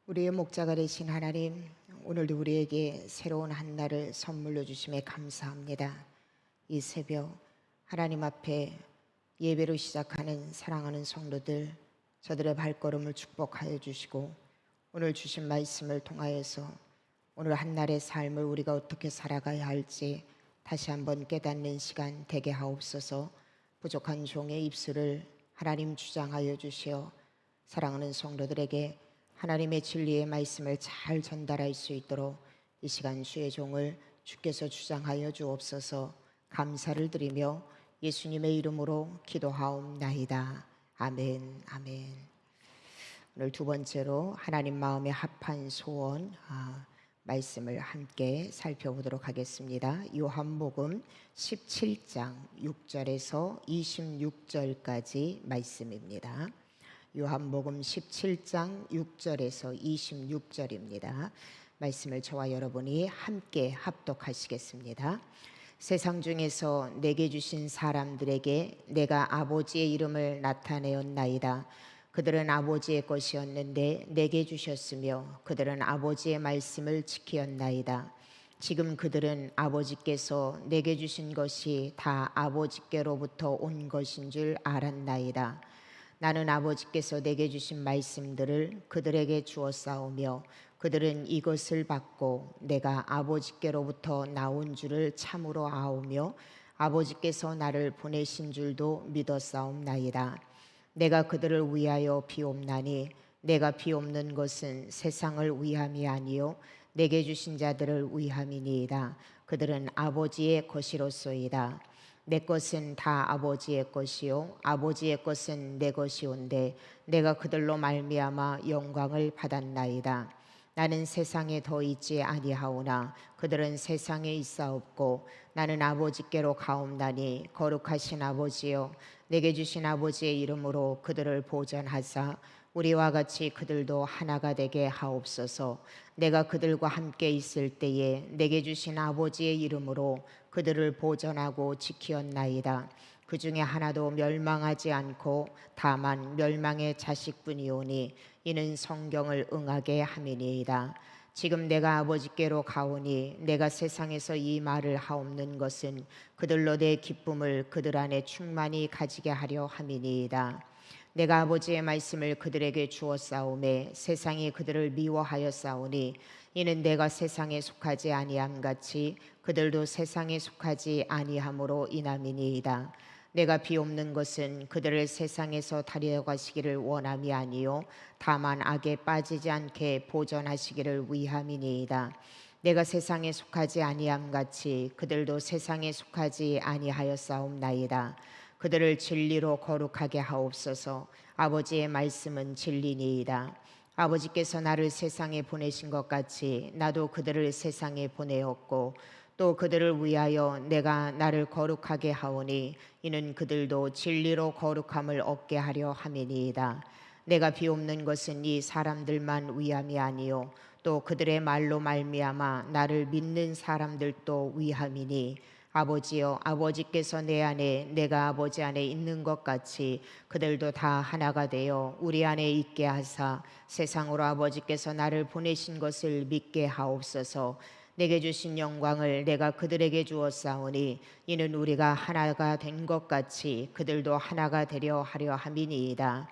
우리의 목자가 되신 하나님, 오늘도 우리에게 새로운 한 날을 선물로 주심에 감사합니다. 이 새벽 하나님 앞에 예배로 시작하는 사랑하는 성도들, 저들의 발걸음을 축복하여 주시고 오늘 주신 말씀을 통하여서 오늘 한 날의 삶을 우리가 어떻게 살아가야 할지 다시 한번 깨닫는 시간 되게 하옵소서. 부족한 종의 입술을 하나님 주장하여 주시어 사랑하는 성도들에게 하나님의 진리의 말씀을 잘 전달할 수 있도록 이 시간 주의 종을 주께서 주장하여 주옵소서. 감사를 드리며 예수님의 이름으로 기도하옵나이다. 아멘. 아멘. 오늘 두 번째로 하나님 마음에 합한 소원 말씀을 함께 살펴보도록 하겠습니다. 요한복음 17장 6절에서 26절까지 말씀입니다. 요한복음 17장 6절에서 26절입니다. 말씀을 저와 여러분이 함께 합독하시겠습니다. 세상 중에서 내게 주신 사람들에게 내가 아버지의 이름을 나타내었나이다. 그들은 아버지의 것이었는데 내게 주셨으며 그들은 아버지의 말씀을 지키었나이다. 지금 그들은 아버지께서 내게 주신 것이 다 아버지께로부터 온 것인 줄 알았나이다. 나는 아버지께서 내게 주신 말씀들을 그들에게 주었사오며 그들은 이것을 받고 내가 아버지께로부터 나온 줄을 참으로 아오며 아버지께서 나를 보내신 줄도 믿었사옵나이다. 내가 그들을 위하여 비옵나니 내가 비옵는 것은 세상을 위함이 아니요 내게 주신 자들을 위함이니이다. 그들은 아버지의 것이로소이다. 내 것은 다 아버지의 것이요 아버지의 것은 내 것이온데 내가 그들로 말미암아 영광을 받았나이다. 나는 세상에 더 있지 아니하오나 그들은 세상에 있사옵고 나는 아버지께로 가옵나니 거룩하신 아버지여 내게 주신 아버지의 이름으로 그들을 보전하사 우리와 같이 그들도 하나가 되게 하옵소서. 내가 그들과 함께 있을 때에 내게 주신 아버지의 이름으로 그들을 보전하고 지키었나이다. 그 중에 하나도 멸망하지 않고 다만 멸망의 자식뿐이오니 이는 성경을 응하게 함이니이다. 지금 내가 아버지께로 가오니 내가 세상에서 이 말을 하옵는 것은 그들로 내 기쁨을 그들 안에 충만히 가지게 하려 함이니이다. 내가 아버지의 말씀을 그들에게 주었사오매 세상이 그들을 미워하였사오니 이는 내가 세상에 속하지 아니함 같이 그들도 세상에 속하지 아니함으로 인함이니이다. 내가 비옵는 것은 그들을 세상에서 데려가시기를 원함이 아니요 다만 악에 빠지지 않게 보전하시기를 위함이니이다. 내가 세상에 속하지 아니함 같이 그들도 세상에 속하지 아니하였사옵나이다. 그들을 진리로 거룩하게 하옵소서. 아버지의 말씀은 진리니이다. 아버지께서 나를 세상에 보내신 것 같이 나도 그들을 세상에 보내었고 또 그들을 위하여 내가 나를 거룩하게 하오니 이는 그들도 진리로 거룩함을 얻게 하려 함이니이다. 내가 비옵는 것은 이 사람들만 위함이 아니요 또 그들의 말로 말미암아 나를 믿는 사람들도 위함이니 아버지여 아버지께서 내 안에 내가 아버지 안에 있는 것 같이 그들도 다 하나가 되어 우리 안에 있게 하사 세상으로 아버지께서 나를 보내신 것을 믿게 하옵소서. 내게 주신 영광을 내가 그들에게 주었사오니 이는 우리가 하나가 된 것 같이 그들도 하나가 되려 하려 함이니이다.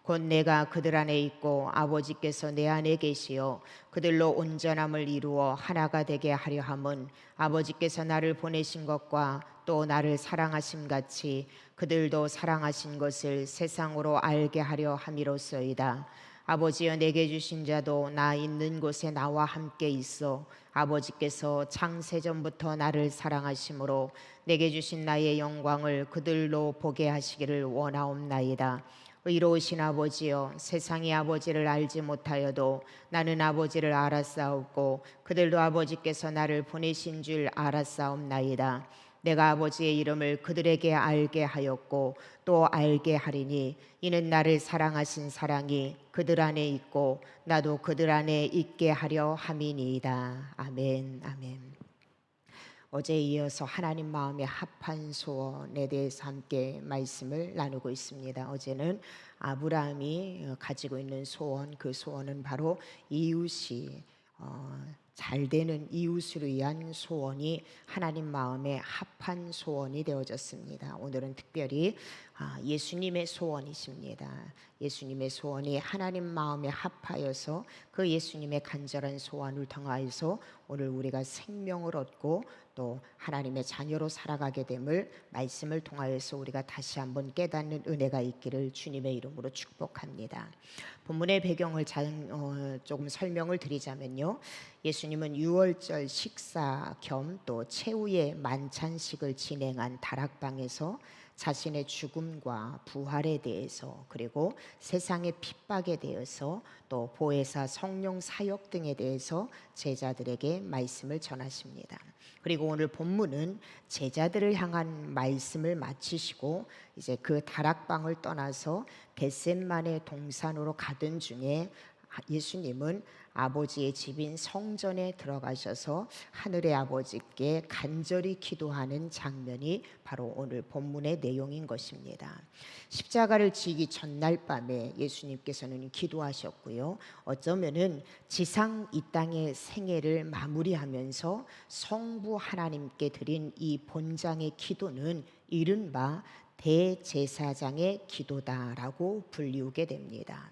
곧 내가 그들 안에 있고 아버지께서 내 안에 계시어 그들로 온전함을 이루어 하나가 되게 하려 함은 아버지께서 나를 보내신 것과 또 나를 사랑하심 같이 그들도 사랑하신 것을 세상으로 알게 하려 함이로소이다. 아버지여 내게 주신 자도 나 있는 곳에 나와 함께 있어 아버지께서 창세전부터 나를 사랑하심으로 내게 주신 나의 영광을 그들로 보게 하시기를 원하옵나이다. 의로우신 아버지여 세상이 아버지를 알지 못하여도 나는 아버지를 알았사옵고 그들도 아버지께서 나를 보내신 줄 알았사옵나이다. 내가 아버지의 이름을 그들에게 알게 하였고 또 알게 하리니 이는 나를 사랑하신 사랑이 그들 안에 있고 나도 그들 안에 있게 하려 함이니이다. 아멘. 아멘. 어제에 이어서 하나님 마음에 합한 소원에 대해서 함께 말씀을 나누고 있습니다. 어제는 아브라함이 가지고 있는 소원, 그 소원은 바로 이웃이 잘 되는 이웃을 위한 소원이 하나님 마음에 합한 소원이 되어졌습니다. 오늘은 특별히 예수님의 소원이십니다. 예수님의 소원이 하나님 마음에 합하여서 그 예수님의 간절한 소원을 통하여서 오늘 우리가 생명을 얻고 또 하나님의 자녀로 살아가게 됨을 말씀을 통하여서 우리가 다시 한번 깨닫는 은혜가 있기를 주님의 이름으로 축복합니다. 본문의 배경을 조금 설명을 드리자면요, 예수님은 유월절 식사 겸 또 최후의 만찬식을 진행한 다락방에서 자신의 죽음과 부활에 대해서, 그리고 세상의 핍박에 대해서, 또 보혜사 성령 사역 등에 대해서 제자들에게 말씀을 전하십니다. 그리고 오늘 본문은 제자들을 향한 말씀을 마치시고 이제 그 다락방을 떠나서 겟셋마네 동산으로 가던 중에 예수님은 아버지의 집인 성전에 들어가셔서 하늘의 아버지께 간절히 기도하는 장면이 바로 오늘 본문의 내용인 것입니다. 십자가를 지기 전날 밤에 예수님께서는 기도하셨고요, 어쩌면은 지상 이 땅의 생애를 마무리하면서 성부 하나님께 드린 이 본장의 기도는 이른바 대제사장의 기도다라고 불리우게 됩니다.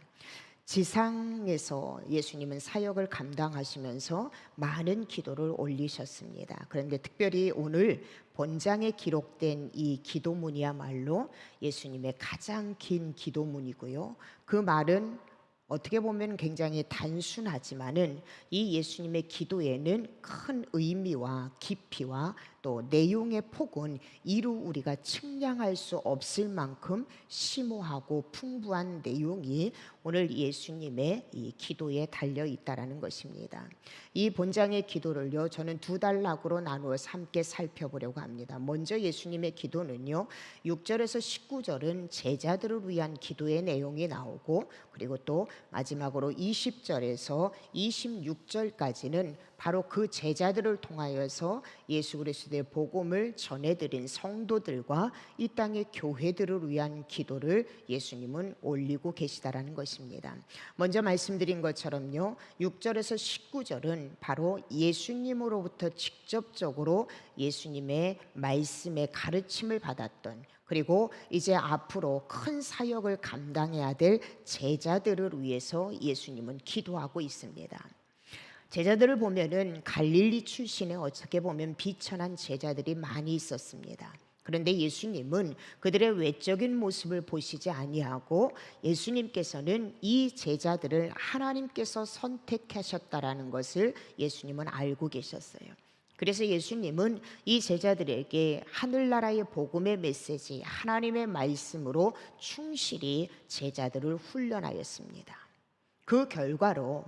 지상에서 예수님은 사역을 감당하시면서 많은 기도를 올리셨습니다. 그런데 특별히 오늘 본장에 기록된 이 기도문이야말로 예수님의 가장 긴 기도문이고요, 그 말은 어떻게 보면 굉장히 단순하지만은 이 예수님의 기도에는 큰 의미와 깊이와 또 내용의 폭은 이루 우리가 측량할 수 없을 만큼 심오하고 풍부한 내용이 오늘 예수님의 이 기도에 달려 있다라는 것입니다. 이 본장의 기도를요, 저는 두 단락으로 나누어서 함께 살펴보려고 합니다. 먼저 예수님의 기도는요, 6절에서 19절은 제자들을 위한 기도의 내용이 나오고, 그리고 또 마지막으로 20절에서 26절까지는 바로 그 제자들을 통하여서 예수 그리스도의 복음을 전해드린 성도들과 이 땅의 교회들을 위한 기도를 예수님은 올리고 계시다라는 것입니다. 먼저 말씀드린 것처럼요, 6절에서 19절은 바로 예수님으로부터 직접적으로 예수님의 말씀의 가르침을 받았던, 그리고 이제 앞으로 큰 사역을 감당해야 될 제자들을 위해서 예수님은 기도하고 있습니다. 제자들을 보면은 갈릴리 출신의 어떻게 보면 비천한 제자들이 많이 있었습니다. 그런데 예수님은 그들의 외적인 모습을 보시지 아니하고 예수님께서는 이 제자들을 하나님께서 선택하셨다라는 것을 예수님은 알고 계셨어요. 그래서 예수님은 이 제자들에게 하늘나라의 복음의 메시지, 하나님의 말씀으로 충실히 제자들을 훈련하였습니다. 그 결과로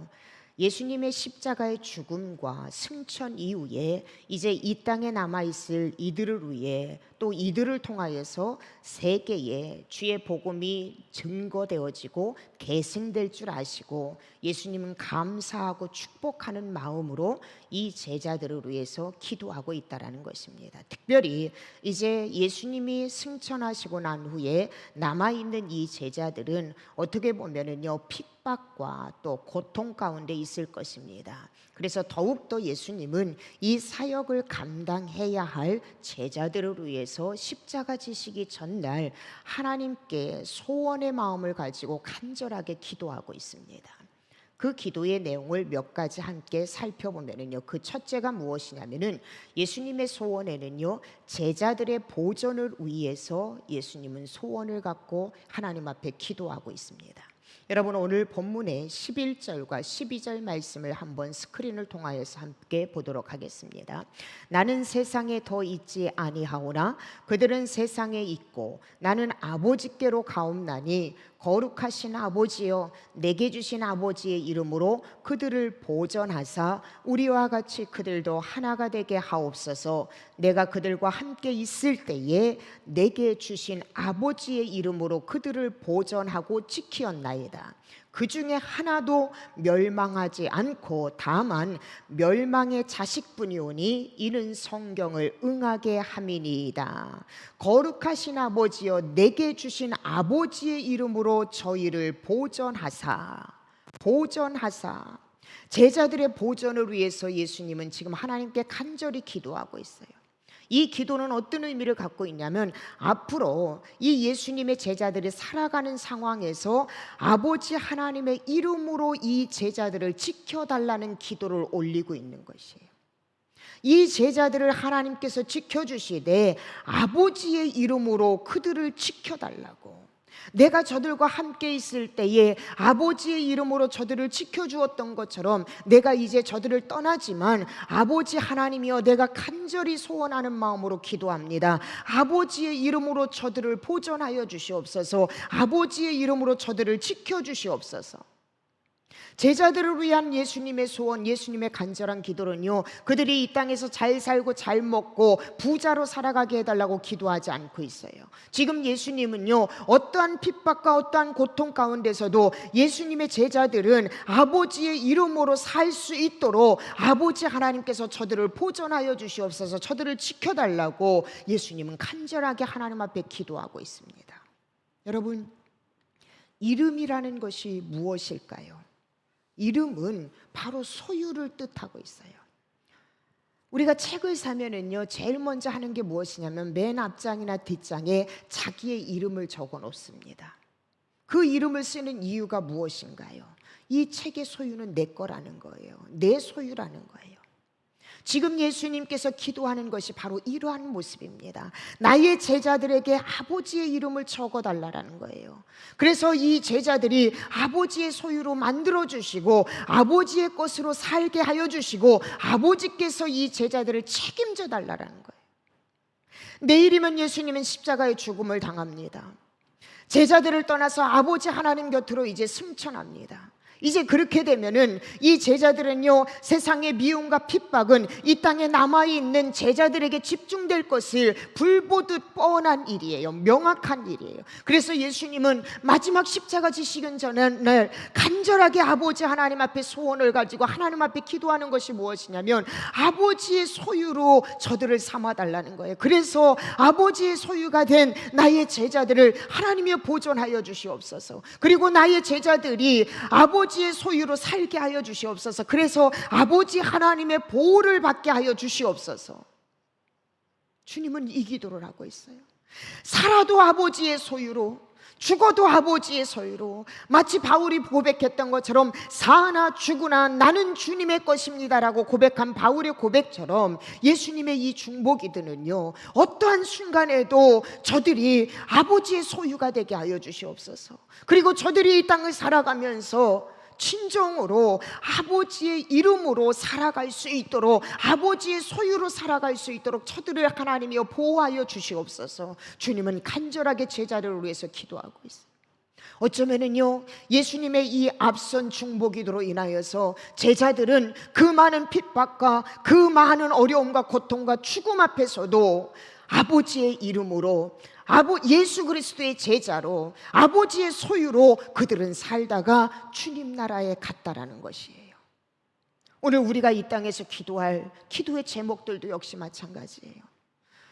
예수님의 십자가의 죽음과 승천 이후에 이제 이 땅에 남아있을 이들을 위해, 또 이들을 통하여서 세계에 주의 복음이 증거되어지고 계승될 줄 아시고 예수님은 감사하고 축복하는 마음으로 이 제자들을 위해서 기도하고 있다라는 것입니다. 특별히 이제 예수님이 승천하시고 난 후에 남아있는 이 제자들은 어떻게 보면은요, 핍박과 또 고통 가운데 있을 것입니다. 그래서 더욱더 예수님은 이 사역을 감당해야 할 제자들을 위해서 십자가 지시기 전날 하나님께 소원의 마음을 가지고 간절하게 기도하고 있습니다. 그 기도의 내용을 몇 가지 함께 살펴보면요, 그 첫째가 무엇이냐면은 예수님의 소원에는요, 제자들의 보존을 위해서 예수님은 소원을 갖고 하나님 앞에 기도하고 있습니다. 여러분, 오늘 본문의 11절과 12절 말씀을 한번 스크린을 통하여서 함께 보도록 하겠습니다. 나는 세상에 더 있지 아니하오나 그들은 세상에 있고 나는 아버지께로 가옵나니 거룩하신 아버지여, 내게 주신 아버지의 이름으로 그들을 보전하사 우리와 같이 그들도 하나가 되게 하옵소서. 내가 그들과 함께 있을 때에 내게 주신 아버지의 이름으로 그들을 보전하고 지키었나이다. 그 중에 하나도 멸망하지 않고 다만 멸망의 자식뿐이오니 이는 성경을 응하게 함이니이다. 거룩하신 아버지여, 내게 주신 아버지의 이름으로 저희를 보전하사. 제자들의 보전을 위해서 예수님은 지금 하나님께 간절히 기도하고 있어요. 이 기도는 어떤 의미를 갖고 있냐면, 앞으로 이 예수님의 제자들이 살아가는 상황에서 아버지 하나님의 이름으로 이 제자들을 지켜달라는 기도를 올리고 있는 것이에요. 이 제자들을 하나님께서 지켜주시되 아버지의 이름으로 그들을 지켜달라고, 내가 저들과 함께 있을 때에 아버지의 이름으로 저들을 지켜주었던 것처럼 내가 이제 저들을 떠나지만 아버지 하나님이여, 내가 간절히 소원하는 마음으로 기도합니다. 아버지의 이름으로 저들을 보존하여 주시옵소서. 아버지의 이름으로 저들을 지켜주시옵소서. 제자들을 위한 예수님의 소원, 예수님의 간절한 기도는요, 그들이 이 땅에서 잘 살고 잘 먹고 부자로 살아가게 해달라고 기도하지 않고 있어요. 지금 예수님은요, 어떠한 핍박과 어떠한 고통 가운데서도 예수님의 제자들은 아버지의 이름으로 살 수 있도록 아버지 하나님께서 저들을 보존하여 주시옵소서, 저들을 지켜달라고 예수님은 간절하게 하나님 앞에 기도하고 있습니다. 여러분, 이름이라는 것이 무엇일까요? 이름은 바로 소유를 뜻하고 있어요. 우리가 책을 사면은요, 제일 먼저 하는 게 무엇이냐면 맨 앞장이나 뒷장에 자기의 이름을 적어 놓습니다. 그 이름을 쓰는 이유가 무엇인가요? 이 책의 소유는 내 거라는 거예요. 내 소유라는 거예요. 지금 예수님께서 기도하는 것이 바로 이러한 모습입니다. 나의 제자들에게 아버지의 이름을 적어달라는 거예요. 그래서 이 제자들이 아버지의 소유로 만들어주시고 아버지의 것으로 살게 하여 주시고 아버지께서 이 제자들을 책임져 달라는 거예요. 내일이면 예수님은 십자가의 죽음을 당합니다. 제자들을 떠나서 아버지 하나님 곁으로 이제 승천합니다. 이제 그렇게 되면은 이 제자들은요, 세상의 미움과 핍박은 이 땅에 남아있는 제자들에게 집중될 것을 불보듯 뻔한 일이에요. 명확한 일이에요. 그래서 예수님은 마지막 십자가 지시기 전에 간절하게 아버지 하나님 앞에 소원을 가지고 하나님 앞에 기도하는 것이 무엇이냐면 아버지의 소유로 저들을 삼아달라는 거예요. 그래서 아버지의 소유가 된 나의 제자들을 하나님이 보존하여 주시옵소서. 그리고 나의 제자들이 아버지의 소유로 살게 하여 주시옵소서. 그래서 아버지 하나님의 보호를 받게 하여 주시옵소서. 주님은 이 기도를 하고 있어요. 살아도 아버지의 소유로, 죽어도 아버지의 소유로, 마치 바울이 고백했던 것처럼 사나 죽으나 나는 주님의 것입니다라고 고백한 바울의 고백처럼 예수님의 이 중보기도는요, 어떠한 순간에도 저들이 아버지의 소유가 되게 하여 주시옵소서. 그리고 저들이 이 땅을 살아가면서 친정으로 아버지의 이름으로 살아갈 수 있도록, 아버지의 소유로 살아갈 수 있도록 저들을 하나님이여 보호하여 주시옵소서. 주님은 간절하게 제자들을 위해서 기도하고 있어요. 어쩌면은요, 예수님의 이 앞선 중보기도로 인하여서 제자들은 그 많은 핍박과 그 많은 어려움과 고통과 죽음 앞에서도 아버지의 이름으로, 예수 그리스도의 제자로, 아버지의 소유로 그들은 살다가 주님 나라에 갔다라는 것이에요. 오늘 우리가 이 땅에서 기도할 기도의 제목들도 역시 마찬가지예요.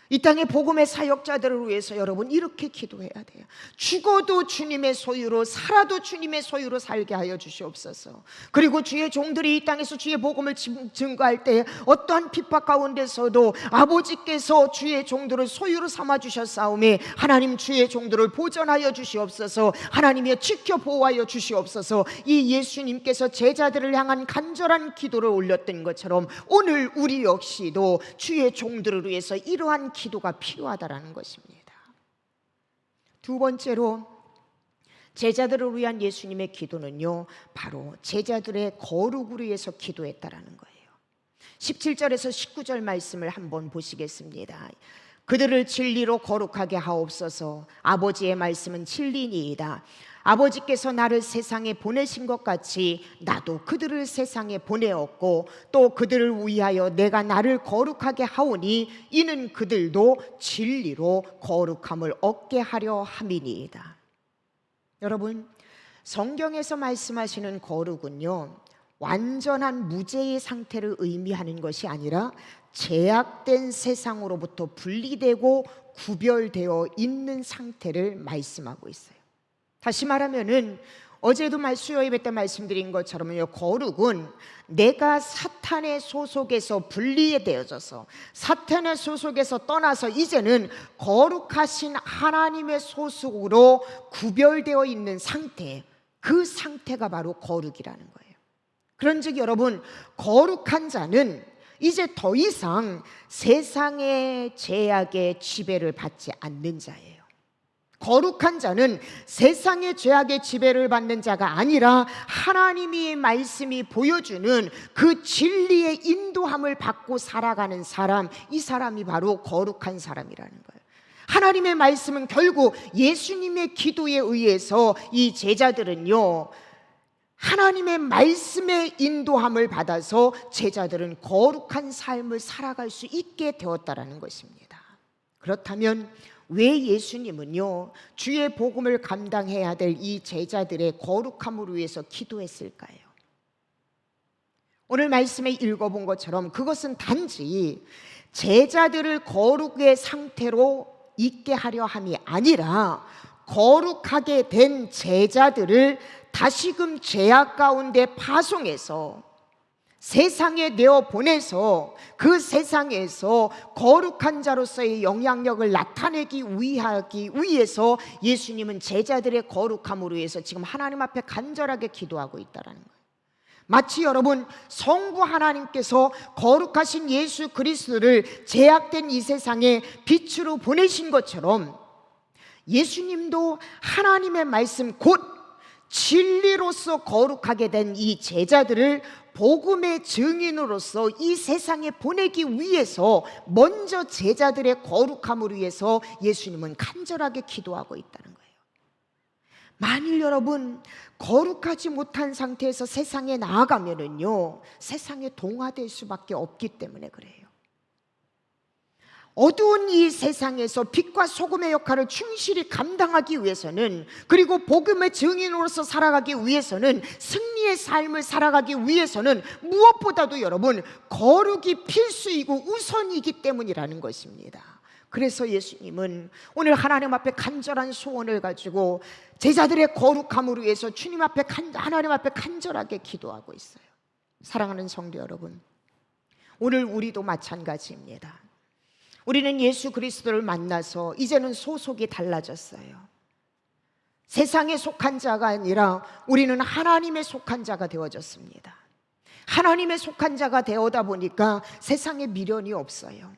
이 땅의 복음의 사역자들을 위해서 여러분 이렇게 기도해야 돼요. 죽어도 주님의 소유로, 살아도 주님의 소유로 살게 하여 주시옵소서. 그리고 주의 종들이 이 땅에서 주의 복음을 증거할 때 어떠한 핍박 가운데서도 아버지께서 주의 종들을 소유로 삼아 주셨사오매 하나님 주의 종들을 보전하여 주시옵소서. 하나님이여 지켜 보호하여 주시옵소서. 이 예수님께서 제자들을 향한 간절한 기도를 올렸던 것처럼 오늘 우리 역시도 주의 종들을 위해서 이러한 기도가 필요하다라는 것입니다. 두 번째로 제자들을 위한 예수님의 기도는요, 바로 제자들의 거룩을 위해서 기도했다라는 거예요. 17절에서 19절 말씀을 한번 보시겠습니다. 그들을 진리로 거룩하게 하옵소서. 아버지의 말씀은 진리니이다. 아버지께서 나를 세상에 보내신 것 같이 나도 그들을 세상에 보내었고 또 그들을 위하여 내가 나를 거룩하게 하오니 이는 그들도 진리로 거룩함을 얻게 하려 함이니이다. 여러분, 성경에서 말씀하시는 거룩은요, 완전한 무죄의 상태를 의미하는 것이 아니라 제약된 세상으로부터 분리되고 구별되어 있는 상태를 말씀하고 있어요. 다시 말하면은 어제도 수요 예배 때 말씀드린 것처럼요, 거룩은 내가 사탄의 소속에서 분리되어져서 사탄의 소속에서 떠나서 이제는 거룩하신 하나님의 소속으로 구별되어 있는 상태, 그 상태가 바로 거룩이라는 거예요. 그런즉 여러분, 거룩한 자는 이제 더 이상 세상의 제약의 지배를 받지 않는 자예요. 거룩한 자는 세상의 죄악의 지배를 받는 자가 아니라 하나님의 말씀이 보여주는 그 진리의 인도함을 받고 살아가는 사람, 이 사람이 바로 거룩한 사람이라는 거예요. 하나님의 말씀은 결국 예수님의 기도에 의해서 이 제자들은요, 하나님의 말씀의 인도함을 받아서 제자들은 거룩한 삶을 살아갈 수 있게 되었다라는 것입니다. 그렇다면 왜 예수님은요, 주의 복음을 감당해야 될 이 제자들의 거룩함을 위해서 기도했을까요? 오늘 말씀에 읽어본 것처럼 그것은 단지 제자들을 거룩의 상태로 있게 하려 함이 아니라 거룩하게 된 제자들을 다시금 죄악 가운데 파송해서 세상에 내어 보내서 그 세상에서 거룩한 자로서의 영향력을 나타내기 위해서 예수님은 제자들의 거룩함으로 위해서 지금 하나님 앞에 간절하게 기도하고 있다는 거예요. 마치 여러분, 성부 하나님께서 거룩하신 예수 그리스도를 죄악된 이 세상에 빛으로 보내신 것처럼 예수님도 하나님의 말씀 곧 진리로서 거룩하게 된 이 제자들을 복음의 증인으로서 이 세상에 보내기 위해서 먼저 제자들의 거룩함을 위해서 예수님은 간절하게 기도하고 있다는 거예요. 만일 여러분 거룩하지 못한 상태에서 세상에 나아가면은요, 세상에 동화될 수밖에 없기 때문에 그래요. 어두운 이 세상에서 빛과 소금의 역할을 충실히 감당하기 위해서는, 그리고 복음의 증인으로서 살아가기 위해서는, 승리의 삶을 살아가기 위해서는 무엇보다도 여러분 거룩이 필수이고 우선이기 때문이라는 것입니다. 그래서 예수님은 오늘 하나님 앞에 간절한 소원을 가지고 제자들의 거룩함을 위해서 주님 앞에 하나님 앞에 간절하게 기도하고 있어요. 사랑하는 성도 여러분, 오늘 우리도 마찬가지입니다. 우리는 예수 그리스도를 만나서 이제는 소속이 달라졌어요. 세상에 속한 자가 아니라 우리는 하나님의 속한 자가 되어졌습니다. 하나님의 속한 자가 되어다 보니까 세상에 미련이 없어요.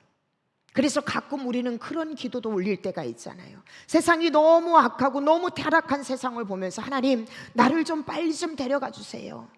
그래서 가끔 우리는 그런 기도도 올릴 때가 있잖아요. 세상이 너무 악하고 너무 타락한 세상을 보면서 하나님, 나를 좀 빨리 좀 데려가 주세요.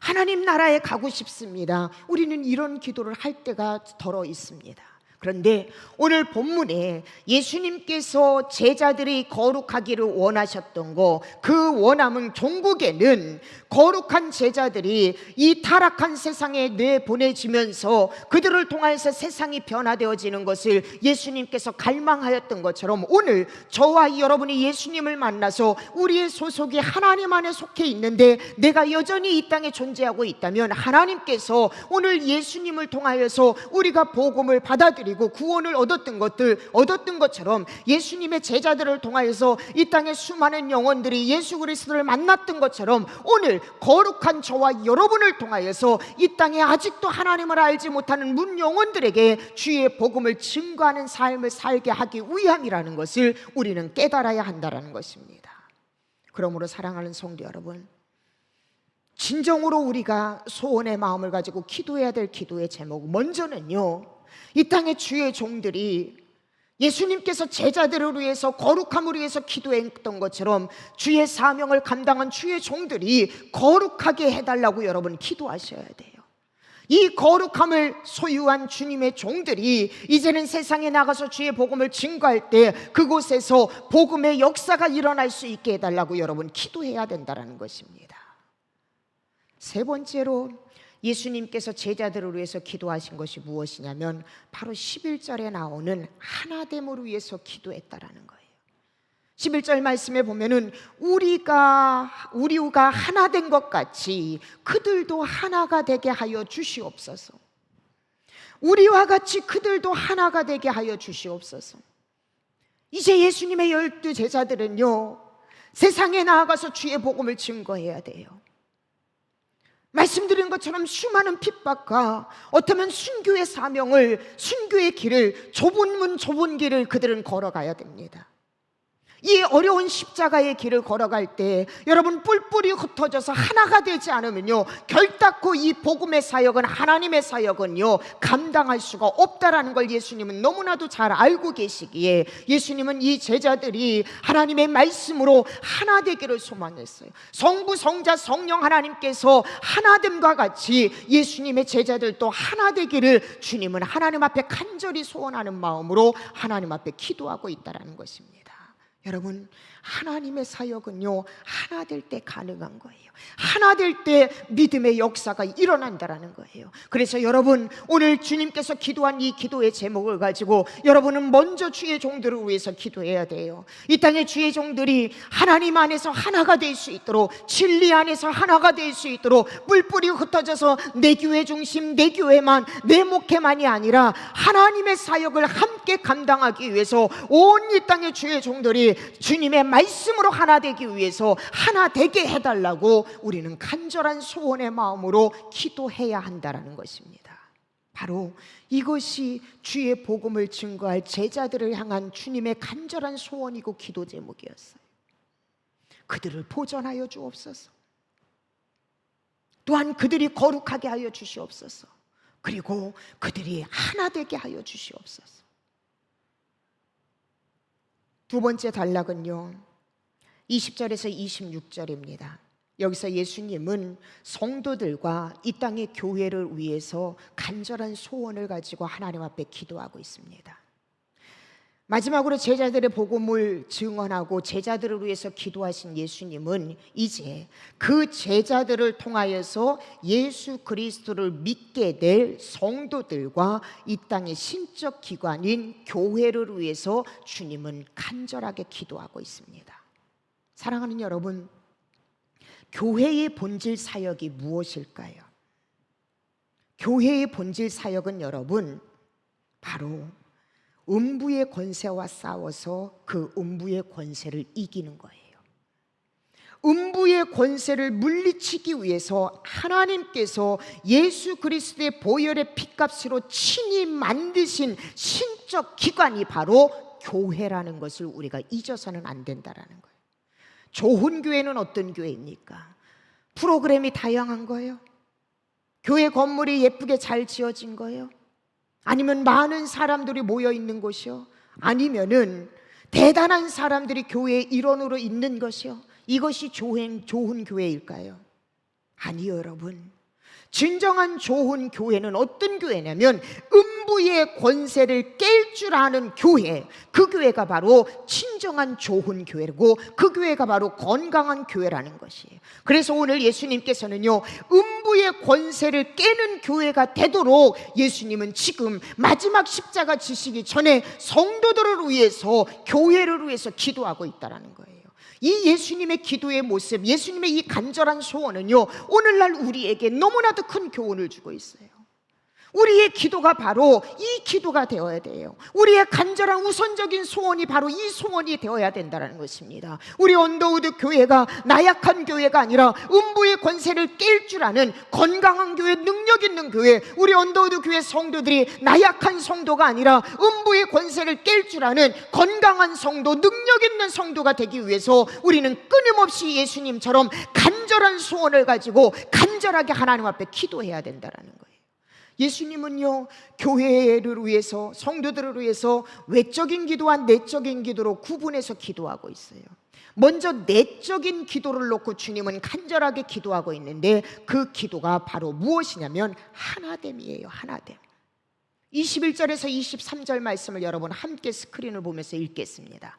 하나님 나라에 가고 싶습니다. 우리는 이런 기도를 할 때가 덜어 있습니다. 그런데 오늘 본문에 예수님께서 제자들이 거룩하기를 원하셨던 거, 그 원함은 종국에는 거룩한 제자들이 이 타락한 세상에 내보내지면서 그들을 통해서 세상이 변화되어지는 것을 예수님께서 갈망하였던 것처럼, 오늘 저와 여러분이 예수님을 만나서 우리의 소속이 하나님 안에 속해 있는데 내가 여전히 이 땅에 존재하고 있다면, 하나님께서 오늘 예수님을 통하여서 우리가 복음을 받아들이고 구원을 얻었던 것처럼 예수님의 제자들을 통하여서 이 땅의 수많은 영혼들이 예수 그리스도를 만났던 것처럼, 오늘 거룩한 저와 여러분을 통하여서 이 땅에 아직도 하나님을 알지 못하는 문 영혼들에게 주의 복음을 증거하는 삶을 살게 하기 위함이라는 것을 우리는 깨달아야 한다는 것입니다. 그러므로 사랑하는 성도 여러분, 진정으로 우리가 소원의 마음을 가지고 기도해야 될 기도의 제목, 먼저는요, 이 땅의 주의 종들이 예수님께서 제자들을 위해서 거룩함을 위해서 기도했던 것처럼 주의 사명을 감당한 주의 종들이 거룩하게 해달라고 여러분 기도하셔야 돼요. 이 거룩함을 소유한 주님의 종들이 이제는 세상에 나가서 주의 복음을 증거할 때 그곳에서 복음의 역사가 일어날 수 있게 해달라고 여러분 기도해야 된다는 것입니다. 세 번째로 예수님께서 제자들을 위해서 기도하신 것이 무엇이냐면 바로 11절에 나오는 하나됨을 위해서 기도했다라는 거예요. 11절 말씀에 보면은 우리가 하나 된 것 같이 그들도 하나가 되게 하여 주시옵소서. 우리와 같이 그들도 하나가 되게 하여 주시옵소서. 이제 예수님의 12 제자들은요, 세상에 나아가서 주의 복음을 증거해야 돼요. 말씀드린 것처럼 수많은 핍박과 어쩌면 순교의 사명을, 순교의 길을, 좁은 문 좁은 길을 그들은 걸어가야 됩니다. 이 어려운 십자가의 길을 걸어갈 때 여러분, 뿔뿔이 흩어져서 하나가 되지 않으면요, 결단코 이 복음의 사역은, 하나님의 사역은요, 감당할 수가 없다라는 걸 예수님은 너무나도 잘 알고 계시기에 예수님은 이 제자들이 하나님의 말씀으로 하나 되기를 소망했어요. 성부, 성자, 성령 하나님께서 하나됨과 같이 예수님의 제자들도 하나 되기를 주님은 하나님 앞에 간절히 소원하는 마음으로 하나님 앞에 기도하고 있다는 것입니다. 여러분, 하나님의 사역은요, 하나 될 때 가능한 거예요. 하나 될 때 믿음의 역사가 일어난다라는 거예요. 그래서 여러분, 오늘 주님께서 기도한 이 기도의 제목을 가지고 여러분은 먼저 주의 종들을 위해서 기도해야 돼요. 이 땅의 주의 종들이 하나님 안에서 하나가 될 수 있도록, 진리 안에서 하나가 될 수 있도록, 뿔뿔이 흩어져서 내 교회 중심, 내 교회만, 내 목회만이 아니라 하나님의 사역을 함께 감당하기 위해서 온 이 땅의 주의 종들이 주님의 말씀으로 하나 되기 위해서 하나 되게 해달라고 우리는 간절한 소원의 마음으로 기도해야 한다는 것입니다. 바로 이것이 주의 복음을 증거할 제자들을 향한 주님의 간절한 소원이고 기도 제목이었어요. 그들을 보존하여 주옵소서. 또한 그들이 거룩하게 하여 주시옵소서. 그리고 그들이 하나 되게 하여 주시옵소서. 두 번째 단락은요, 20절에서 26절입니다. 여기서 예수님은 성도들과 이 땅의 교회를 위해서 간절한 소원을 가지고 하나님 앞에 기도하고 있습니다. 마지막으로 제자들의 복음을 증언하고 제자들을 위해서 기도하신 예수님은 이제 그 제자들을 통하여서 예수 그리스도를 믿게 될 성도들과 이 땅의 신적 기관인 교회를 위해서 주님은 간절하게 기도하고 있습니다. 사랑하는 여러분, 교회의 본질 사역이 무엇일까요? 교회의 본질 사역은 여러분, 바로 음부의 권세와 싸워서 그 음부의 권세를 이기는 거예요. 음부의 권세를 물리치기 위해서 하나님께서 예수 그리스도의 보혈의 피값으로 친히 만드신 신적 기관이 바로 교회라는 것을 우리가 잊어서는 안 된다라는 거예요. 좋은 교회는 어떤 교회입니까? 프로그램이 다양한 거예요? 교회 건물이 예쁘게 잘 지어진 거예요? 아니면 많은 사람들이 모여 있는 곳이요? 아니면은 대단한 사람들이 교회의 일원으로 있는 것이요? 이것이 좋은 교회일까요? 아니요, 여러분. 진정한 좋은 교회는 어떤 교회냐면 음부의 권세를 깰 줄 아는 교회, 그 교회가 바로 진정한 좋은 교회고 그 교회가 바로 건강한 교회라는 것이에요. 그래서 오늘 예수님께서는요, 음부의 권세를 깨는 교회가 되도록 예수님은 지금 마지막 십자가 지시기 전에 성도들을 위해서, 교회를 위해서 기도하고 있다는 거예요. 이 예수님의 기도의 모습, 예수님의 이 간절한 소원은요, 오늘날 우리에게 너무나도 큰 교훈을 주고 있어요. 우리의 기도가 바로 이 기도가 되어야 돼요. 우리의 간절한 우선적인 소원이 바로 이 소원이 되어야 된다는 것입니다. 우리 언더우드 교회가 나약한 교회가 아니라 음부의 권세를 깰 줄 아는 건강한 교회, 능력 있는 교회, 우리 언더우드 교회 성도들이 나약한 성도가 아니라 음부의 권세를 깰 줄 아는 건강한 성도, 능력 있는 성도가 되기 위해서 우리는 끊임없이 예수님처럼 간절한 소원을 가지고 간절하게 하나님 앞에 기도해야 된다는 거예요. 예수님은요, 교회를 위해서, 성도들을 위해서 외적인 기도와 내적인 기도로 구분해서 기도하고 있어요. 먼저 내적인 기도를 놓고 주님은 간절하게 기도하고 있는데 그 기도가 바로 무엇이냐면 하나됨이에요. 하나됨. 21절에서 23절 말씀을 여러분 함께 스크린을 보면서 읽겠습니다.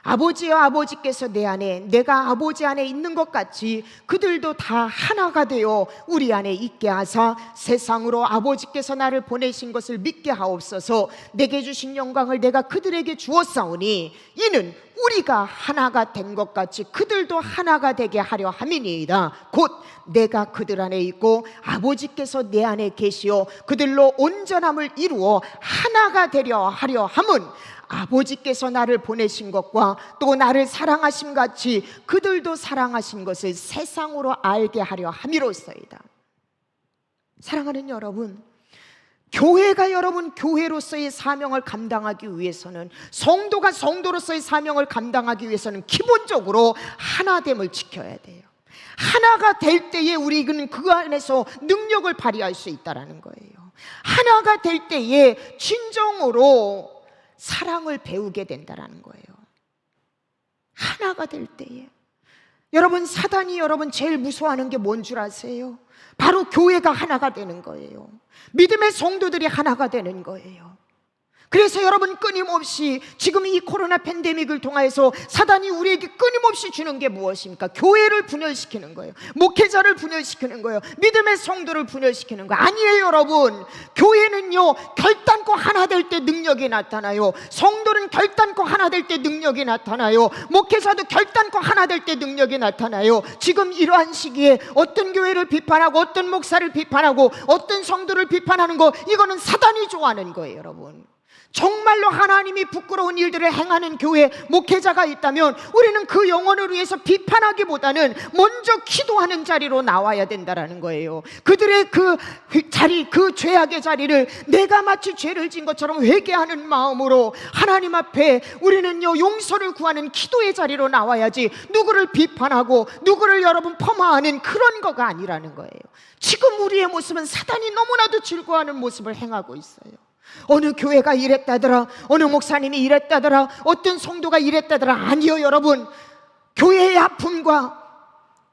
아버지여 아버지께서 내 안에, 내가 아버지 안에 있는 것 같이 그들도 다 하나가 되어 우리 안에 있게 하사 세상으로 아버지께서 나를 보내신 것을 믿게 하옵소서. 내게 주신 영광을 내가 그들에게 주었사오니 이는 우리가 하나가 된 것 같이 그들도 하나가 되게 하려 함이니이다. 곧 내가 그들 안에 있고 아버지께서 내 안에 계시어 그들로 온전함을 이루어 하나가 되려 하려 함은 아버지께서 나를 보내신 것과 또 나를 사랑하심 같이 그들도 사랑하신 것을 세상으로 알게 하려 함이로소이다. 사랑하는 여러분, 교회가 여러분 교회로서의 사명을 감당하기 위해서는, 성도가 성도로서의 사명을 감당하기 위해서는 기본적으로 하나됨을 지켜야 돼요. 하나가 될 때에 우리는 그 안에서 능력을 발휘할 수 있다는 거예요. 하나가 될 때에 진정으로 사랑을 배우게 된다는 거예요. 하나가 될 때에 여러분, 사단이 여러분 제일 무서워하는 게 뭔 줄 아세요? 바로 교회가 하나가 되는 거예요. 믿음의 성도들이 하나가 되는 거예요. 그래서 여러분, 끊임없이 지금 이 코로나 팬데믹을 통해서 사단이 우리에게 끊임없이 주는 게 무엇입니까? 교회를 분열시키는 거예요. 목회자를 분열시키는 거예요. 믿음의 성도를 분열시키는 거예요. 아니에요 여러분. 교회는요 결단코 하나 될 때 능력이 나타나요. 성도는 결단코 하나 될 때 능력이 나타나요. 목회자도 결단코 하나 될 때 능력이 나타나요. 지금 이러한 시기에 어떤 교회를 비판하고 어떤 목사를 비판하고 어떤 성도를 비판하는 거, 이거는 사단이 좋아하는 거예요 여러분. 정말로 하나님이 부끄러운 일들을 행하는 교회 목회자가 있다면 우리는 그 영혼을 위해서 비판하기보다는 먼저 기도하는 자리로 나와야 된다는 거예요. 그들의 그 자리, 그 죄악의 자리를 내가 마치 죄를 진 것처럼 회개하는 마음으로 하나님 앞에 우리는요 용서를 구하는 기도의 자리로 나와야지, 누구를 비판하고 누구를 여러분 폄하하는 그런 거가 아니라는 거예요. 지금 우리의 모습은 사단이 너무나도 즐거워하는 모습을 행하고 있어요. 어느 교회가 이랬다더라, 어느 목사님이 이랬다더라, 어떤 성도가 이랬다더라. 아니요 여러분. 교회의 아픔과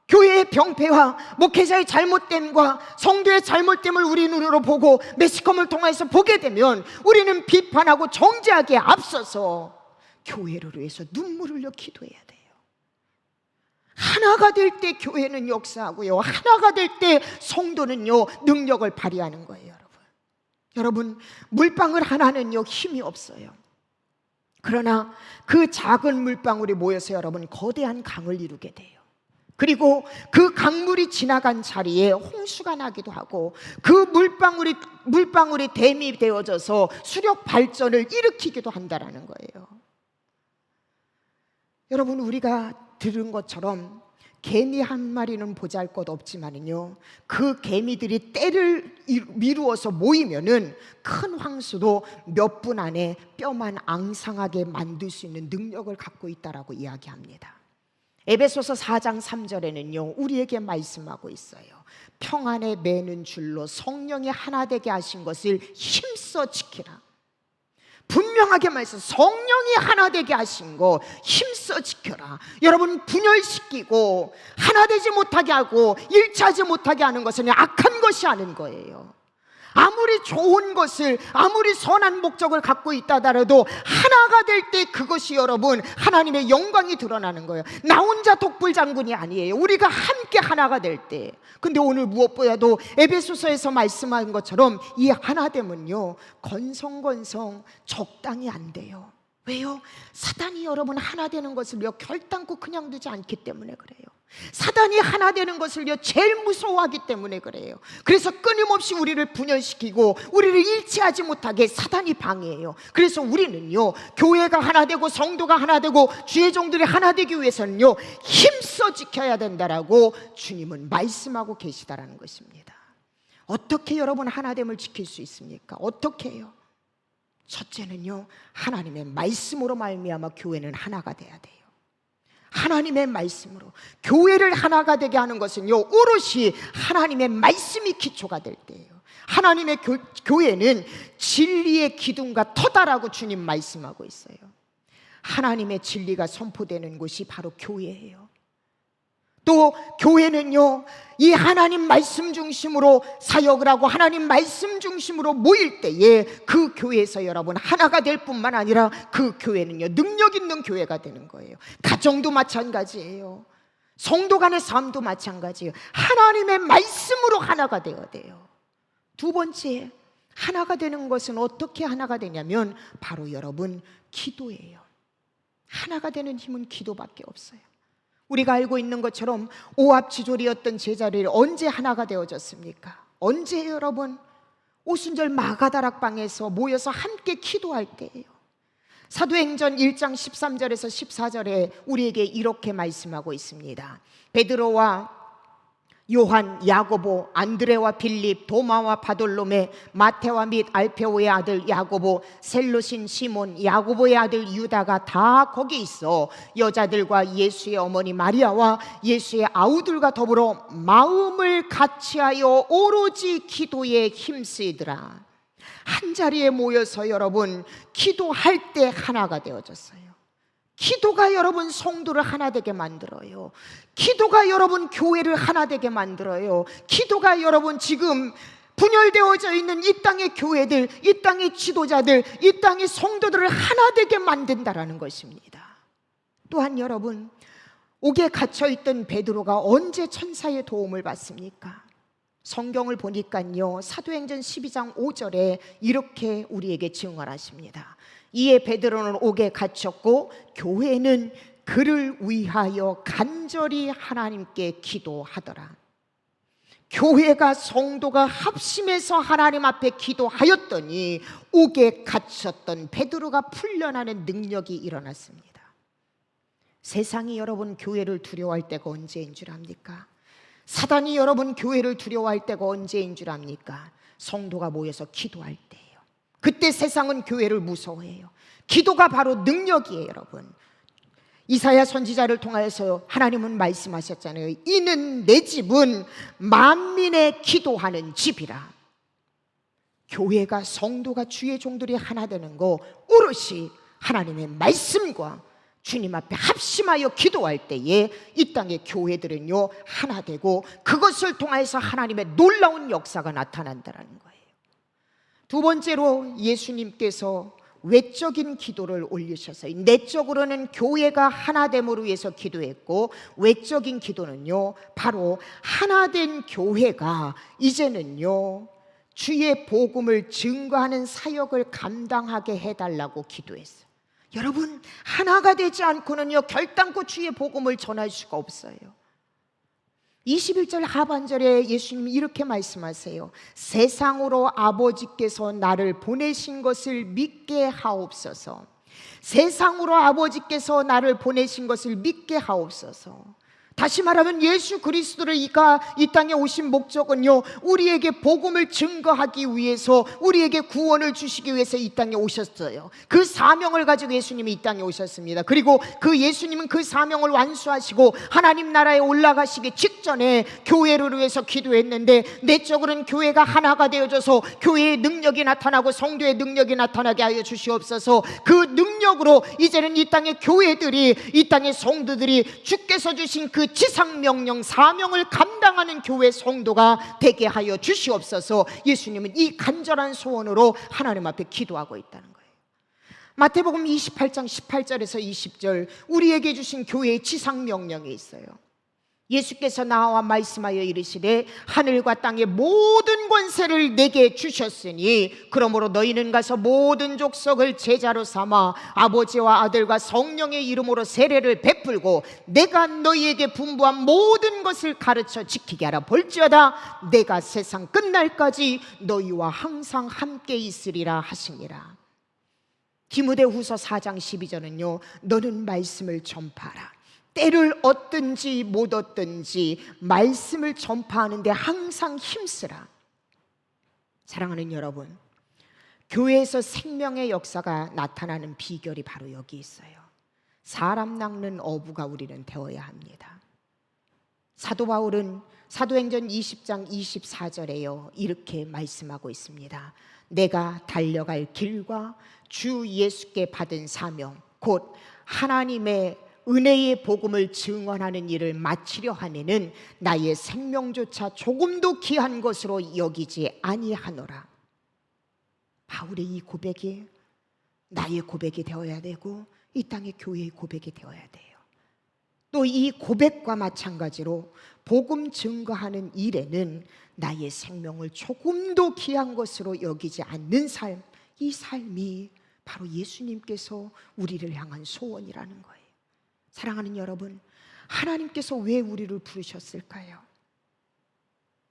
교회의 병폐와 목회자의 잘못됨과 성도의 잘못됨을 우리 눈으로 보고 매스컴을 통해서 보게 되면 우리는 비판하고 정죄하기에 앞서서 교회를 위해서 눈물을 흘려 기도해야 돼요. 하나가 될 때 교회는 역사하고요, 하나가 될 때 성도는요 능력을 발휘하는 거예요. 여러분, 물방울 하나는요 힘이 없어요. 그러나 그 작은 물방울이 모여서 여러분 거대한 강을 이루게 돼요. 그리고 그 강물이 지나간 자리에 홍수가 나기도 하고 그 물방울이 댐이 되어져서 수력 발전을 일으키기도 한다는 거예요. 여러분, 우리가 들은 것처럼 개미 한 마리는 보잘것없지만은요 그 개미들이 떼를 미루어서 모이면은 큰 황수도 몇 분 안에 뼈만 앙상하게 만들 수 있는 능력을 갖고 있다라고 이야기합니다. 에베소서 4장 3절에는요 우리에게 말씀하고 있어요. 평안에 매는 줄로 성령이 하나 되게 하신 것을 힘써 지키라. 분명하게 말해서 성령이 하나 되게 하신 거 힘써 지켜라. 여러분, 분열시키고 하나 되지 못하게 하고 일치하지 못하게 하는 것은 악한 것이 아닌 거예요. 아무리 좋은 것을, 아무리 선한 목적을 갖고 있다 하더라도 하나가 될 때 그것이 여러분 하나님의 영광이 드러나는 거예요. 나 혼자 독불장군이 아니에요. 우리가 함께 하나가 될 때. 근데 오늘 무엇보다도 에베소서에서 말씀한 것처럼 이 하나됨은요 건성건성 적당히 안 돼요. 왜요? 사단이 여러분 하나 되는 것을요 결단코 그냥 두지 않기 때문에 그래요. 사단이 하나 되는 것을요 제일 무서워하기 때문에 그래요. 그래서 끊임없이 우리를 분열시키고 우리를 일치하지 못하게 사단이 방해해요. 그래서 우리는요 교회가 하나 되고 성도가 하나 되고 주의 종들이 하나 되기 위해서는요 힘써 지켜야 된다라고 주님은 말씀하고 계시다라는 것입니다. 어떻게 여러분 하나됨을 지킬 수 있습니까? 어떻게 해요? 첫째는요 하나님의 말씀으로 말미암아 교회는 하나가 돼야 돼요. 하나님의 말씀으로 교회를 하나가 되게 하는 것은요 오롯이 하나님의 말씀이 기초가 될 때예요. 하나님의 교회는 진리의 기둥과 터다라고 주님 말씀하고 있어요. 하나님의 진리가 선포되는 곳이 바로 교회예요. 또 교회는요, 이 하나님 말씀 중심으로 사역을 하고 하나님 말씀 중심으로 모일 때에 그 교회에서 여러분 하나가 될 뿐만 아니라 그 교회는요, 능력 있는 교회가 되는 거예요. 가정도 마찬가지예요. 성도 간의 삶도 마찬가지예요. 하나님의 말씀으로 하나가 되어야 돼요. 두 번째, 하나가 되는 것은 어떻게 하나가 되냐면 바로 여러분 기도예요. 하나가 되는 힘은 기도밖에 없어요. 우리가 알고 있는 것처럼 오합지졸이었던 제자들이 언제 하나가 되어졌습니까? 언제 여러분? 오순절 마가다락방에서 모여서 함께 기도할 때예요. 사도행전 1장 13절에서 14절에 우리에게 이렇게 말씀하고 있습니다. 베드로와 요한, 야고보, 안드레와 빌립, 도마와 바돌로메, 마테와 및 알페오의 아들 야고보, 셀로신 시몬, 야고보의 아들 유다가 다 거기 있어 여자들과 예수의 어머니 마리아와 예수의 아우들과 더불어 마음을 같이하여 오로지 기도에 힘쓰이더라. 한 자리에 모여서 여러분 기도할 때 하나가 되어졌어요. 기도가 여러분 성도를 하나 되게 만들어요. 기도가 여러분 교회를 하나 되게 만들어요. 기도가 여러분 지금 분열되어져 있는 이 땅의 교회들, 이 땅의 지도자들, 이 땅의 성도들을 하나 되게 만든다라는 것입니다. 또한 여러분, 옥에 갇혀있던 베드로가 언제 천사의 도움을 받습니까? 성경을 보니까요, 사도행전 12장 5절에 이렇게 우리에게 증언하십니다. 이에 베드로는 옥에 갇혔고 교회는 그를 위하여 간절히 하나님께 기도하더라. 교회가 성도가 합심해서 하나님 앞에 기도하였더니 옥에 갇혔던 베드로가 풀려나는 능력이 일어났습니다. 세상이 여러분 교회를 두려워할 때가 언제인 줄 압니까? 사단이 여러분 교회를 두려워할 때가 언제인 줄 압니까? 성도가 모여서 기도할 때예요. 그때 세상은 교회를 무서워해요. 기도가 바로 능력이에요, 여러분. 이사야 선지자를 통하여서 하나님은 말씀하셨잖아요. 이는 내 집은 만민의 기도하는 집이라. 교회가 성도가 주의 종들이 하나 되는 거 오롯이 하나님의 말씀과 주님 앞에 합심하여 기도할 때에 이 땅의 교회들은요 하나 되고 그것을 통해서 하나님의 놀라운 역사가 나타난다는 거예요. 두 번째로 예수님께서 외적인 기도를 올리셔서 내적으로는 교회가 하나됨으로 위해서 기도했고 외적인 기도는요 바로 하나된 교회가 이제는요 주의 복음을 증거하는 사역을 감당하게 해달라고 기도했어요. 여러분 하나가 되지 않고는요 결단코 주의 복음을 전할 수가 없어요. 21절 하반절에 예수님이 이렇게 말씀하세요. 세상으로 아버지께서 나를 보내신 것을 믿게 하옵소서. 세상으로 아버지께서 나를 보내신 것을 믿게 하옵소서. 다시 말하면 예수 그리스도를 이 땅에 오신 목적은요 우리에게 복음을 증거하기 위해서 우리에게 구원을 주시기 위해서 이 땅에 오셨어요. 그 사명을 가지고 예수님이 이 땅에 오셨습니다. 그리고 그 예수님은 그 사명을 완수하시고 하나님 나라에 올라가시기 직전에 교회를 위해서 기도했는데 내적으로는 교회가 하나가 되어져서 교회의 능력이 나타나고 성도의 능력이 나타나게 하여 주시옵소서. 그 능력으로 이제는 이 땅의 교회들이 이 땅의 성도들이 주께서 주신 그 지상명령 사명을 감당하는 교회 성도가 되게 하여 주시옵소서. 예수님은 이 간절한 소원으로 하나님 앞에 기도하고 있다는 거예요. 마태복음 28장 18절에서 20절 우리에게 주신 교회의 지상명령이 있어요. 예수께서 나와 말씀하여 이르시되 하늘과 땅의 모든 권세를 내게 주셨으니 그러므로 너희는 가서 모든 족속을 제자로 삼아 아버지와 아들과 성령의 이름으로 세례를 베풀고 내가 너희에게 분부한 모든 것을 가르쳐 지키게 하라. 볼지어다 내가 세상 끝날까지 너희와 항상 함께 있으리라 하시니라. 디모데후서 4장 12절은요 너는 말씀을 전파하라. 때를 얻든지 못 얻든지 말씀을 전파하는 데 항상 힘쓰라. 사랑하는 여러분, 교회에서 생명의 역사가 나타나는 비결이 바로 여기 있어요. 사람 낚는 어부가 우리는 되어야 합니다. 사도 바울은 사도행전 20장 24절에요 이렇게 말씀하고 있습니다. 내가 달려갈 길과 주 예수께 받은 사명 곧 하나님의 은혜의 복음을 증언하는 일을 마치려 하면은 나의 생명조차 조금도 귀한 것으로 여기지 아니하노라. 바울의 이 고백이 나의 고백이 되어야 되고 이 땅의 교회의 고백이 되어야 돼요. 또 이 고백과 마찬가지로 복음 증거하는 일에는 나의 생명을 조금도 귀한 것으로 여기지 않는 삶, 이 삶이 바로 예수님께서 우리를 향한 소원이라는 거예요. 사랑하는 여러분, 하나님께서 왜 우리를 부르셨을까요?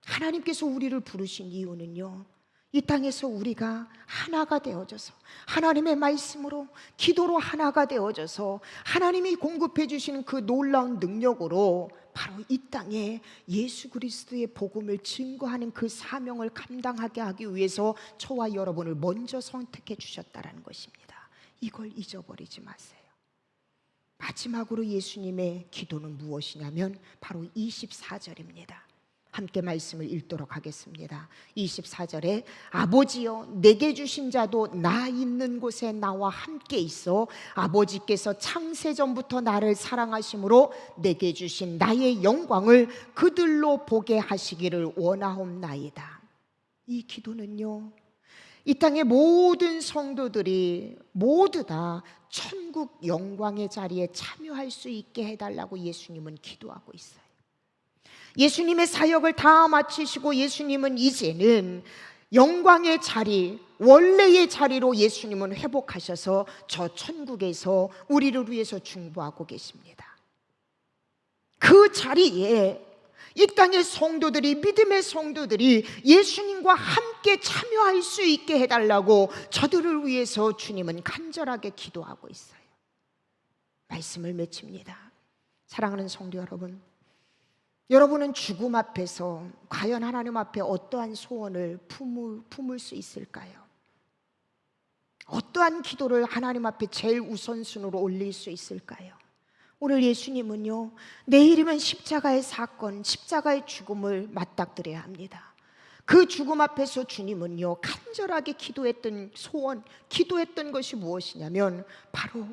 하나님께서 우리를 부르신 이유는요, 이 땅에서 우리가 하나가 되어져서 하나님의 말씀으로 기도로 하나가 되어져서 하나님이 공급해 주시는 그 놀라운 능력으로 바로 이 땅에 예수 그리스도의 복음을 증거하는 그 사명을 감당하게 하기 위해서 저와 여러분을 먼저 선택해 주셨다는 것입니다. 이걸 잊어버리지 마세요. 마지막으로 예수님의 기도는 무엇이냐면 바로 24절입니다. 함께 말씀을 읽도록 하겠습니다. 24절에 아버지여 내게 주신 자도 나 있는 곳에 나와 함께 있어 아버지께서 창세전부터 나를 사랑하심으로 내게 주신 나의 영광을 그들로 보게 하시기를 원하옵나이다. 이 기도는요, 이 땅의 모든 성도들이 모두 다 천국 영광의 자리에 참여할 수 있게 해달라고 예수님은 기도하고 있어요. 예수님의 사역을 다 마치시고 예수님은 이제는 영광의 자리, 원래의 자리로 예수님은 회복하셔서 저 천국에서 우리를 위해서 중보하고 계십니다. 그 자리에 이 땅의 성도들이, 믿음의 성도들이 예수님과 함께 참여할 수 있게 해달라고 저들을 위해서 주님은 간절하게 기도하고 있어요. 말씀을 맺힙니다. 사랑하는 성도 여러분, 여러분은 죽음 앞에서 과연 하나님 앞에 어떠한 소원을 품을 수 있을까요? 어떠한 기도를 하나님 앞에 제일 우선순위로 올릴 수 있을까요? 오늘 예수님은요, 내일이면 십자가의 사건, 십자가의 죽음을 맞닥뜨려야 합니다. 그 죽음 앞에서 주님은요, 간절하게 기도했던 소원, 기도했던 것이 무엇이냐면 바로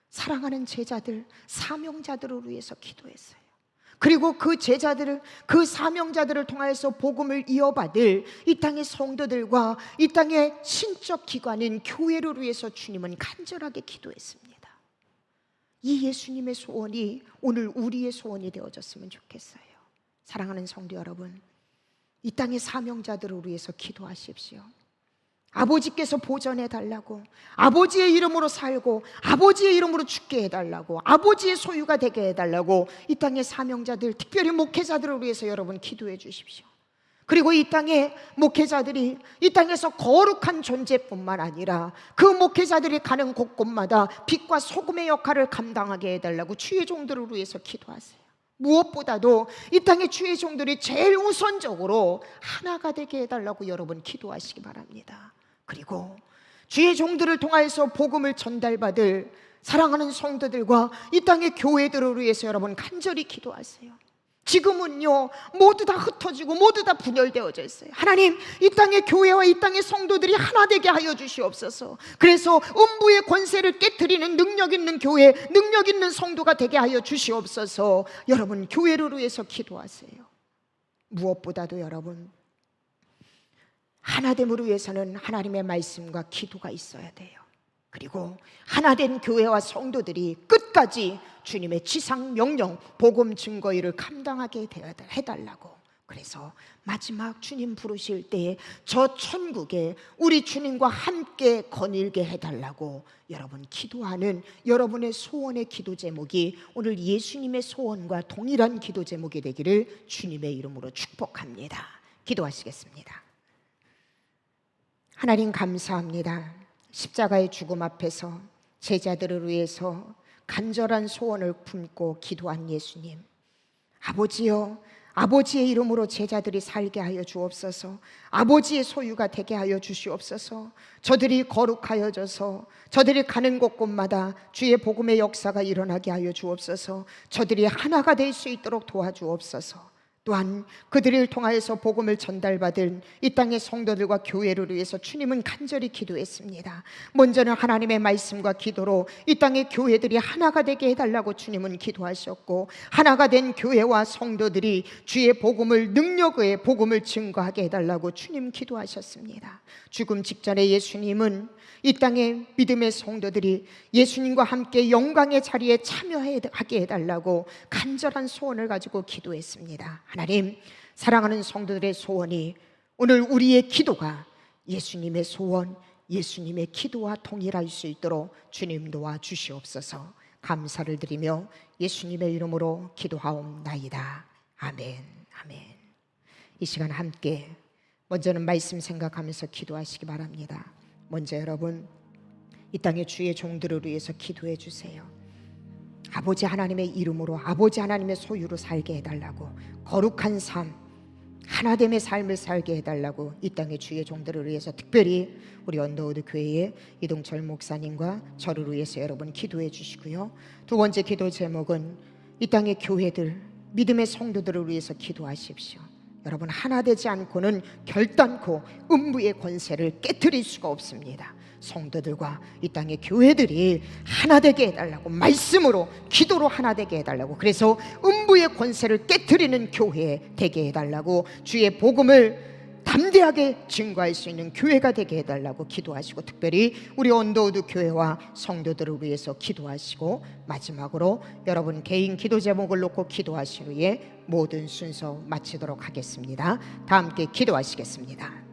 사랑하는 제자들, 사명자들을 위해서 기도했어요. 그리고 그 제자들을, 그 사명자들을 통해서 복음을 이어받을 이 땅의 성도들과 이 땅의 신적 기관인 교회를 위해서 주님은 간절하게 기도했습니다. 이 예수님의 소원이 오늘 우리의 소원이 되어졌으면 좋겠어요. 사랑하는 성도 여러분, 이 땅의 사명자들을 위해서 기도하십시오. 아버지께서 보전해 달라고, 아버지의 이름으로 살고 아버지의 이름으로 죽게 해달라고, 아버지의 소유가 되게 해달라고 이 땅의 사명자들, 특별히 목회자들을 위해서 여러분 기도해 주십시오. 그리고 이 땅의 목회자들이 이 땅에서 거룩한 존재뿐만 아니라 그 목회자들이 가는 곳곳마다 빛과 소금의 역할을 감당하게 해달라고 주의 종들을 위해서 기도하세요. 무엇보다도 이 땅의 주의 종들이 제일 우선적으로 하나가 되게 해달라고 여러분 기도하시기 바랍니다. 그리고 주의 종들을 통하여서 복음을 전달받을 사랑하는 성도들과 이 땅의 교회들을 위해서 여러분 간절히 기도하세요. 지금은요, 모두 다 흩어지고 모두 다 분열되어져 있어요. 하나님, 이 땅의 교회와 이 땅의 성도들이 하나 되게 하여 주시옵소서. 그래서 음부의 권세를 깨트리는 능력 있는 교회, 능력 있는 성도가 되게 하여 주시옵소서. 여러분, 교회를 위해서 기도하세요. 무엇보다도 여러분, 하나됨을 위해서는 하나님의 말씀과 기도가 있어야 돼요. 그리고 하나된 교회와 성도들이 끝까지 주님의 지상 명령, 복음 증거 일을 감당하게 해달라고, 그래서 마지막 주님 부르실 때에 저 천국에 우리 주님과 함께 거닐게 해달라고 여러분 기도하는 여러분의 소원의 기도 제목이 오늘 예수님의 소원과 동일한 기도 제목이 되기를 주님의 이름으로 축복합니다. 기도하시겠습니다. 하나님 감사합니다. 십자가의 죽음 앞에서 제자들을 위해서 간절한 소원을 품고 기도한 예수님, 아버지여, 아버지의 이름으로 제자들이 살게 하여 주옵소서. 아버지의 소유가 되게 하여 주시옵소서. 저들이 거룩하여져서 저들이 가는 곳곳마다 주의 복음의 역사가 일어나게 하여 주옵소서. 저들이 하나가 될 수 있도록 도와주옵소서. 또한 그들을 통하여서 복음을 전달받은 이 땅의 성도들과 교회를 위해서 주님은 간절히 기도했습니다. 먼저는 하나님의 말씀과 기도로 이 땅의 교회들이 하나가 되게 해달라고 주님은 기도하셨고, 하나가 된 교회와 성도들이 주의 복음을 능력 의해 복음을 증거하게 해달라고 주님 기도하셨습니다. 죽음 직전에 예수님은 이 땅의 믿음의 성도들이 예수님과 함께 영광의 자리에 참여하게 해달라고 간절한 소원을 가지고 기도했습니다. 하나님, 사랑하는 성도들의 소원이 오늘 우리의 기도가 예수님의 소원, 예수님의 기도와 동일할 수 있도록 주님 도와주시옵소서. 감사를 드리며 예수님의 이름으로 기도하옵나이다. 아멘. 아멘. 이 시간 함께 먼저는 말씀 생각하면서 기도하시기 바랍니다. 먼저 여러분, 이 땅의 주의 종들을 위해서 기도해 주세요. 아버지 하나님의 이름으로, 아버지 하나님의 소유로 살게 해달라고, 거룩한 삶, 하나됨의 삶을 살게 해달라고 이 땅의 주의 종들을 위해서, 특별히 우리 언더우드 교회의 이동철 목사님과 저를 위해서 여러분 기도해 주시고요. 두 번째 기도 제목은 이 땅의 교회들, 믿음의 성도들을 위해서 기도하십시오. 여러분, 하나 되지 않고는 결단코 음부의 권세를 깨트릴 수가 없습니다. 성도들과 이 땅의 교회들이 하나 되게 해달라고, 말씀으로 기도로 하나 되게 해달라고, 그래서 음부의 권세를 깨트리는 교회 되게 해달라고, 주의 복음을 담대하게 증거할 수 있는 교회가 되게 해달라고 기도하시고, 특별히 우리 언더우드 교회와 성도들을 위해서 기도하시고, 마지막으로 여러분 개인 기도 제목을 놓고 기도하신 후에 모든 순서 마치도록 하겠습니다. 다 함께 기도하시겠습니다.